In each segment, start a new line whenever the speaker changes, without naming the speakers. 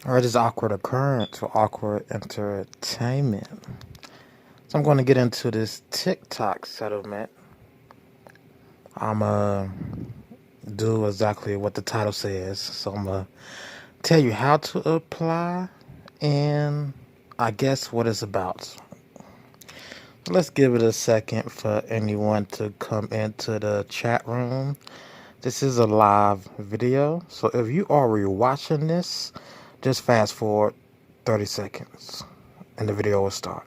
Or it is awkward occurrence or awkward entertainment. So I'm going to get into this TikTok settlement. I'm do exactly what the title says. So I'm gonna tell you how to apply and I guess what it's about. Let's give it a second for anyone to come into the chat room. This is a live video, so if you are rewatching this, just fast forward 30 seconds and the video will start.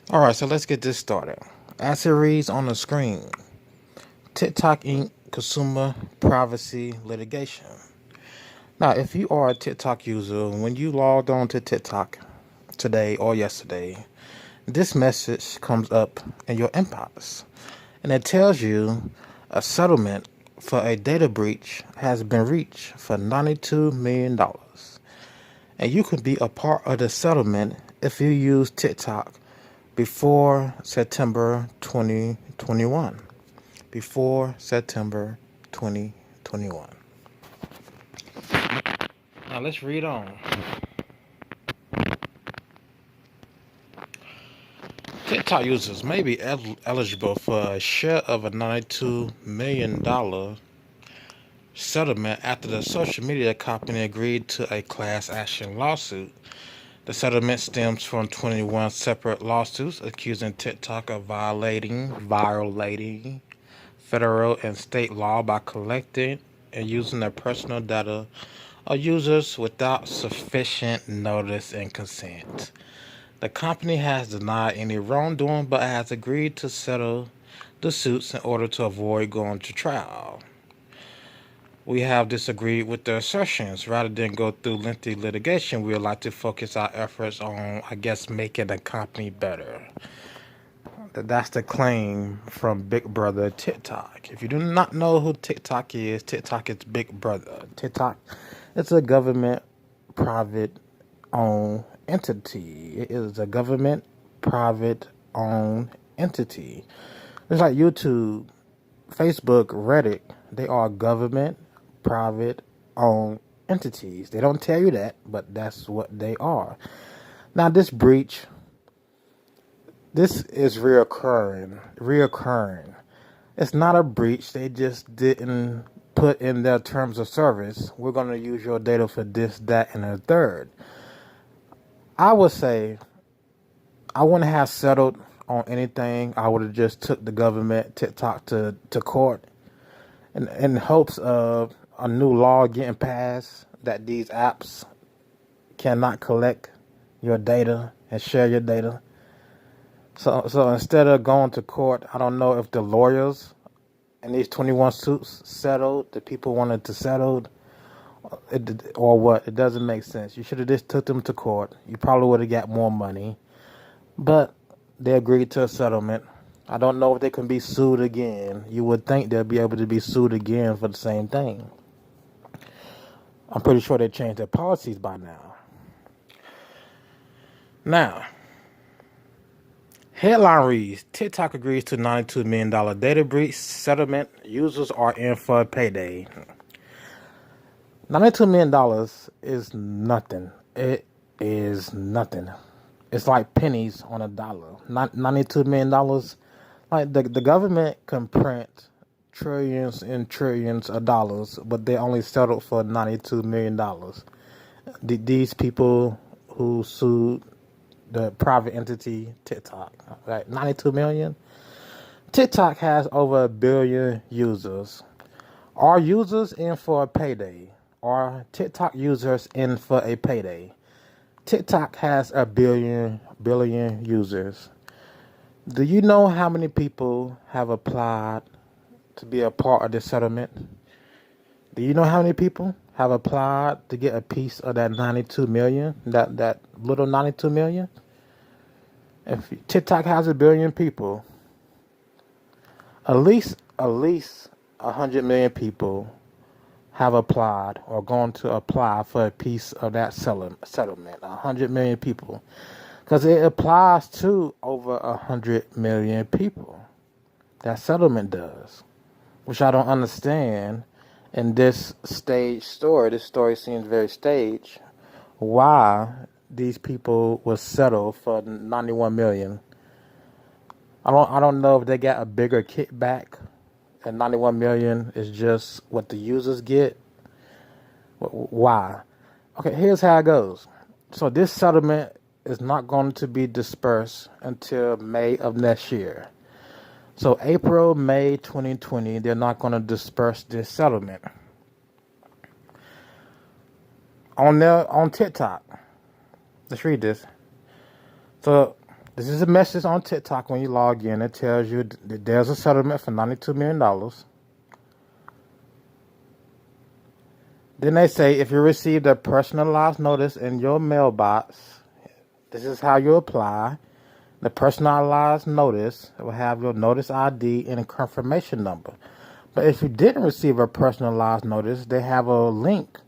Alright, so let's get this started. As it reads on the screen, TikTok Inc. Consumer Privacy Litigation. Now, if you are a TikTok user, when you logged on to TikTok today or yesterday, this message comes up in your inbox and it tells you a settlement for a data breach has been reached for $92 million. And you could be a part of the settlement if you use TikTok before September 2021. Before September 2021. Now let's read on. TikTok users may be eligible for a share of a $92 million settlement after the social media company agreed to a class action lawsuit. The settlement stems from 21 separate lawsuits accusing TikTok of violating federal and state law by collecting and using their personal data of users without sufficient notice and consent. The company has denied any wrongdoing but has agreed to settle the suits in order to avoid going to trial. We have disagreed with the assertions. Rather than go through lengthy litigation, we would like to focus our efforts on, making the company better. That's the claim from Big Brother TikTok. If you do not know who TikTok is Big Brother. TikTok is a government private owned entity. It is a government private owned entity. It's like YouTube, Facebook, Reddit. They are government private owned entities. They don't tell you that, but that's what they are. Now this breach, this is reoccurring. It's not a breach. They just didn't put in their terms of service, we're going to use your data for this, that, and a third. I would say I wouldn't have settled on anything. I would have just took the government, TikTok, to court in hopes of a new law getting passed that these apps cannot collect your data and share your data. So instead of going to court, I don't know if the lawyers in these 21 suits settled, the people wanted to settle, or what. It doesn't make sense. You should have just took them to court. You probably would have got more money. But they agreed to a settlement. I don't know if they can be sued again. You would think they'll be able to be sued again for the same thing. I'm pretty sure they changed their policies by now. Now, headline reads, TikTok agrees to $92 million data breach settlement. Users are in for a payday. $92 million is nothing. It is nothing. It's like pennies on a dollar. $92 million. Like the government can print trillions and trillions of dollars, but they only settled for $92 million. These people who sued the private entity TikTok, right? 92 million. TikTok has over 1 billion users. Are users in for a payday? Are TikTok users in for a payday? TikTok has 1 billion users. Do you know how many people have applied to be a part of this settlement? Do you know how many people have applied to get a piece of that 92 million, that little 92 million. If TikTok has 1 billion people, at least 100 million people have applied or going to apply for a piece of that settlement. 100 million people, because it applies to over 100 million people. That settlement does, which I don't understand. In this stage story, this story seems very staged. Why these people will settle for 91 million? I don't know if they got a bigger kickback, and 91 million is just what the users get. Why? Okay, here's how it goes. So this settlement is not going to be dispersed until May of next year. So April, May 2020, they're not going to disperse this settlement. On TikTok, let's read this. So this is a message on TikTok when you log in. It tells you that there's a settlement for $92 million. Then they say if you received a personalized notice in your mailbox, this is how you apply. The personalized notice will have your notice ID and a confirmation number. But if you didn't receive a personalized notice, they have a link.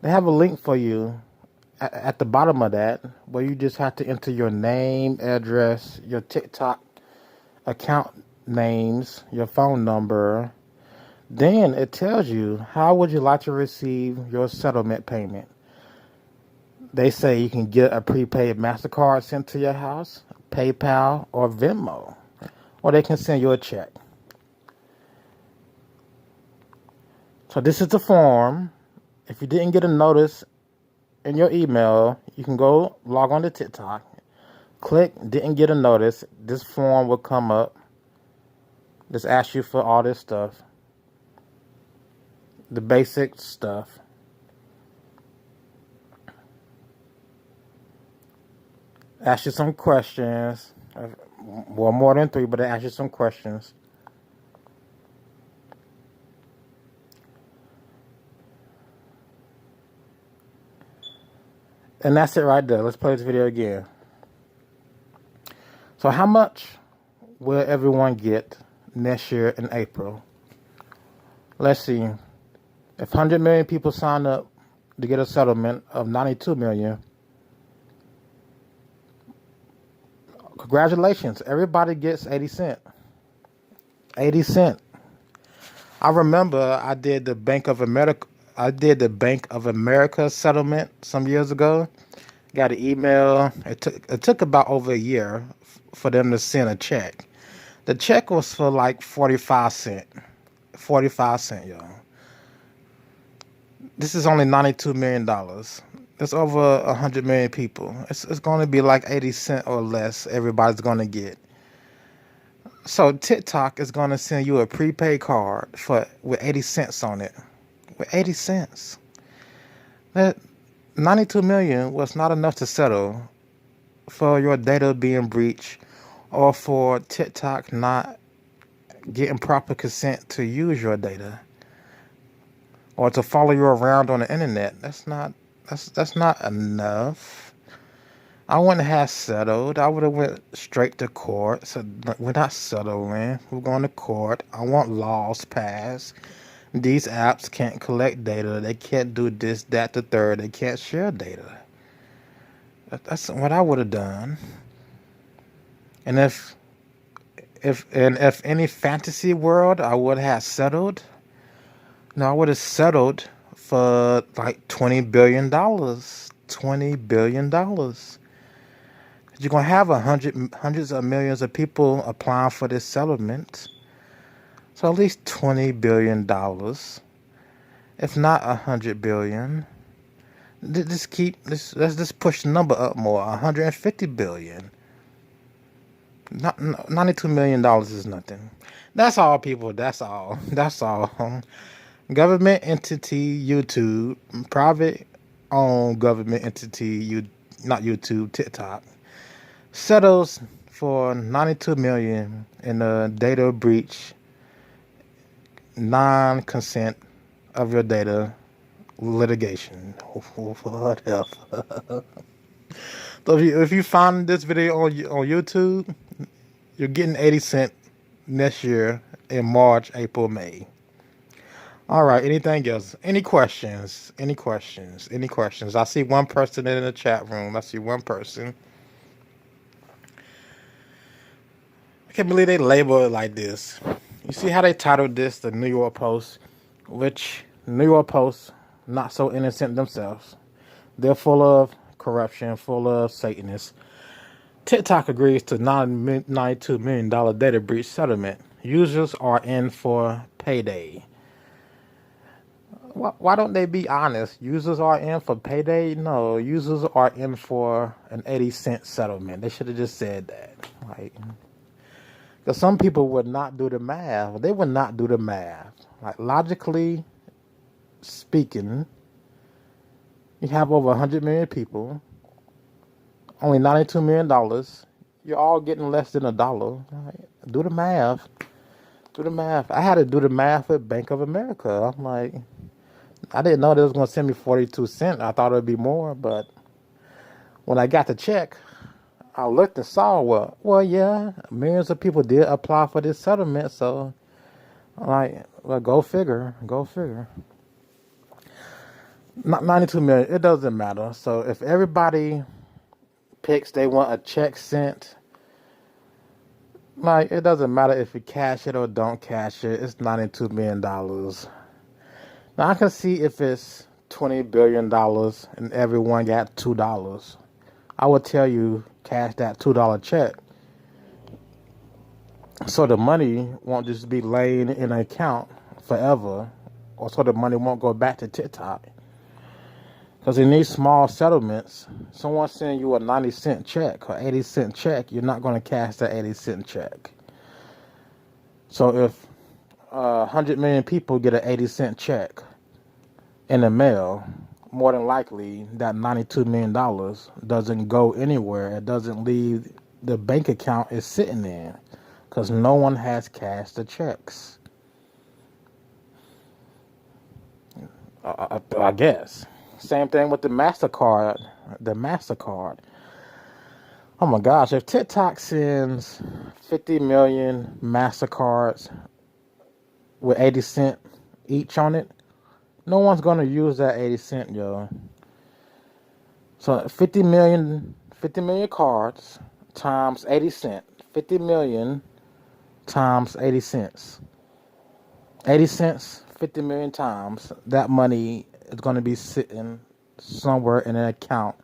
They have a link for you at the bottom of that, where you just have to enter your name, address, your TikTok account names, your phone number. Then it tells you how would you like to receive your settlement payment. They say you can get a prepaid MasterCard sent to your house, PayPal, or Venmo. Or they can send you a check. So this is the form. If you didn't get a notice in your email, you can go log on to TikTok, click didn't get a notice. This form will come up. Just ask you for all this stuff. The basic stuff. Ask you some questions. Well, more than 3, but they ask you some questions. And that's it right there. Let's play this video again. So how much will everyone get next year in April? Let's see. If 100 million people sign up to get a settlement of 92 million, congratulations. Everybody gets 80 cents. 80 cents. I remember I did the Bank of America settlement some years ago. Got an email. It took about over a year for them to send a check. The check was for like 45 cents. 45 cents, y'all. This is only $92 million. It's over 100 million people. It's going to be like 80 cents or less everybody's going to get. So TikTok is going to send you a prepaid card with 80 cents on it. With 80 cents. That 92 million was not enough to settle for your data being breached or for TikTok not getting proper consent to use your data or to follow you around on the internet. That's not enough. I wouldn't have settled. I would have went straight to court. So we're not settling. We're going to court. I want laws passed. These apps can't collect data. They can't do this, that, the third. They can't share data. That's what I would have done. And if any fantasy world, I would have settled. No, I would have settled for like $20 billion. $20 billion. You're going to have hundreds of millions of people applying for this settlement. So at least $20 billion. If not $100 billion. Let's just push the number up more. $150 billion. 92 million dollars is nothing. That's all, people. That's all. Government entity YouTube, private owned government entity, not YouTube, TikTok, settles for 92 million in a data breach, non-consent of your data litigation. Whatever. So if you find this video on YouTube, you're getting 80 cent next year in March, April, May. All right. Anything else? Any questions? Any questions? Any questions? I see one person in the chat room. I see one person. I can't believe they label it like this. You see how they titled this, the New York Post, which New York Post, not so innocent themselves. They're full of corruption, full of Satanists. TikTok agrees to $92 million data breach settlement. Users are in for payday. Why don't they be honest? Users are in for payday? No, users are in for an 80-cent settlement. They should have just said that. Like, because some people would not do the math. They would not do the math. Like, logically speaking, you have over 100 million people, only $92 million. You're all getting less than $1. Like, do the math. Do the math. I had to do the math at Bank of America. I'm like, I didn't know they was going to send me 42 cents. I thought it would be more, but when I got the check, I looked and saw, well, yeah, millions of people did apply for this settlement, so I'm like, well, go figure. Not 92 million, it doesn't matter. So if everybody picks they want a check sent, like, it doesn't matter if you cash it or don't cash it, it's $92 million. Now I can see if it's $20 billion and everyone got $2. I would tell you, cash that $2 check. So the money won't just be laying in an account forever, or so the money won't go back to TikTok. Because in these small settlements, someone sending you a 90-cent check or 80-cent check, you're not going to cash that 80-cent check. So if 100 million people get an 80-cent check in the mail, more than likely that $92 million doesn't go anywhere. It doesn't leave the bank account it's sitting in, because no one has cashed the checks. I guess. Same thing with the MasterCard. Oh my gosh, if TikTok sends 50 million MasterCards with 80 cents each on it, no one's going to use that 80 cents, yo. So 50 million cards times 80 cents. 50 million times 80 cents. 80 cents, 50 million times. That money is going to be sitting somewhere in an account,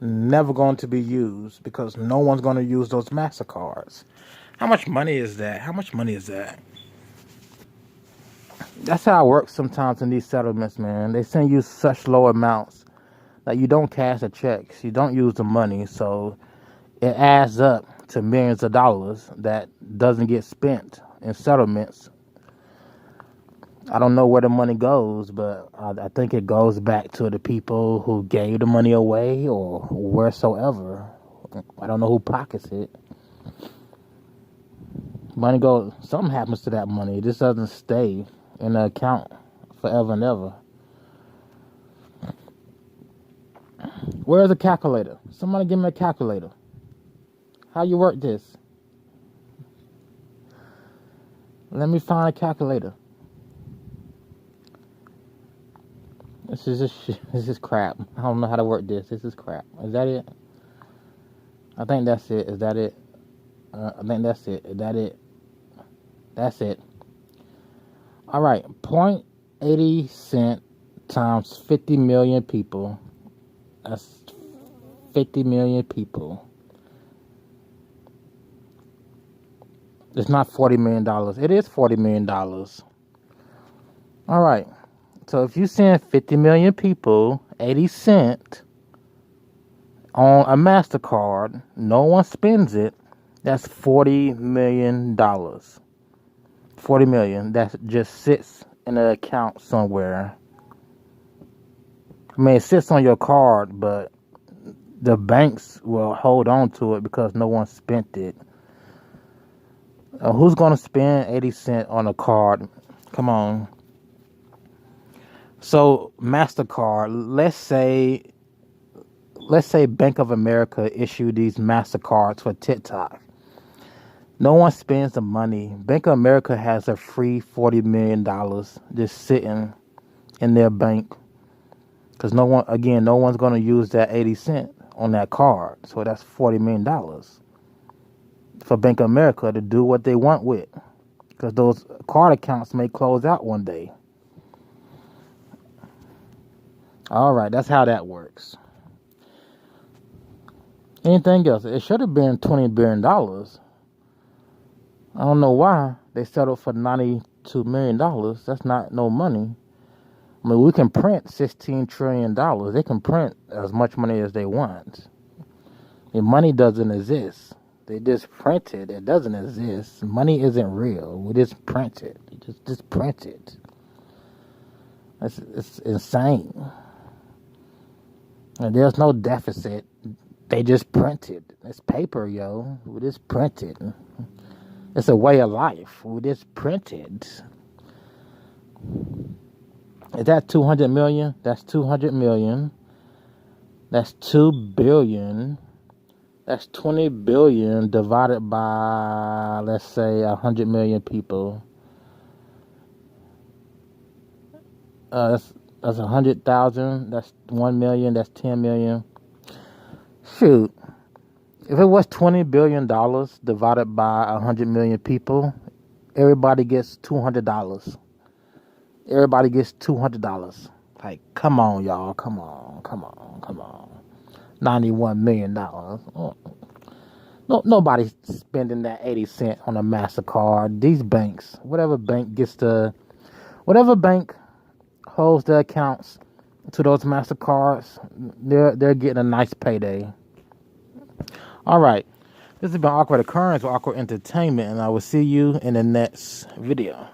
never going to be used, because no one's going to use those MasterCards. How much money is that? That's how it works sometimes in these settlements, man. They send you such low amounts that you don't cash the checks. You don't use the money, so it adds up to millions of dollars that doesn't get spent in settlements. I don't know where the money goes, but I think it goes back to the people who gave the money away or wheresoever. I don't know who pockets it. Money goes, something happens to that money. It just doesn't stay in the account forever and ever. Where's the calculator? Somebody give me a calculator. How you work this? Let me find a calculator. This is crap. I don't know how to work this. This is crap. Is that it? I think that's it. Is that it? I think that's it. Is that it? That's it. All right. 0.80 cent times 50 million people. That's 50 million people. It's not $40 million. It is $40 million. All right. So if you send 50 million people 80 cents on a MasterCard, no one spends it, that's $40 million. 40 million that just sits in an account somewhere. I mean, it sits on your card, but the banks will hold on to it because no one spent it. Who's going to spend 80 cents on a card? Come on. So MasterCard, let's say Bank of America issued these MasterCards for TikTok. No one spends the money. Bank of America has a free $40 million just sitting in their bank because no one's going to use that 80 cent on that card. So that's $40 million for Bank of America to do what they want with, because those card accounts may close out one day. All right, that's how that works. Anything else? It should have been $20 billion. I don't know why they settled for $92 million. That's not no money. I mean, we can print $16 trillion. They can print as much money as they want. The money doesn't exist. They just print it. It doesn't exist. Money isn't real. We just print it. Just print it. It's insane. And there's no deficit. They just print it. It's paper, yo. We just print it. It's a way of life. We just print it. Is that 200 million? That's 200 million. That's 2 billion. That's 20 billion divided by, let's say, 100 million people. That's 100,000. That's 1 million. That's 10 million. Shoot. If it was $20 billion divided by 100 million people, everybody gets $200. Everybody gets $200. Like, come on, y'all. Come on. $91 million. No, nobody's spending that 80 cent on a MasterCard. These banks, whatever bank holds the accounts to those MasterCards, they're getting a nice payday. All right. This has been Awkward Occurrence or Awkward Entertainment, and I will see you in the next video.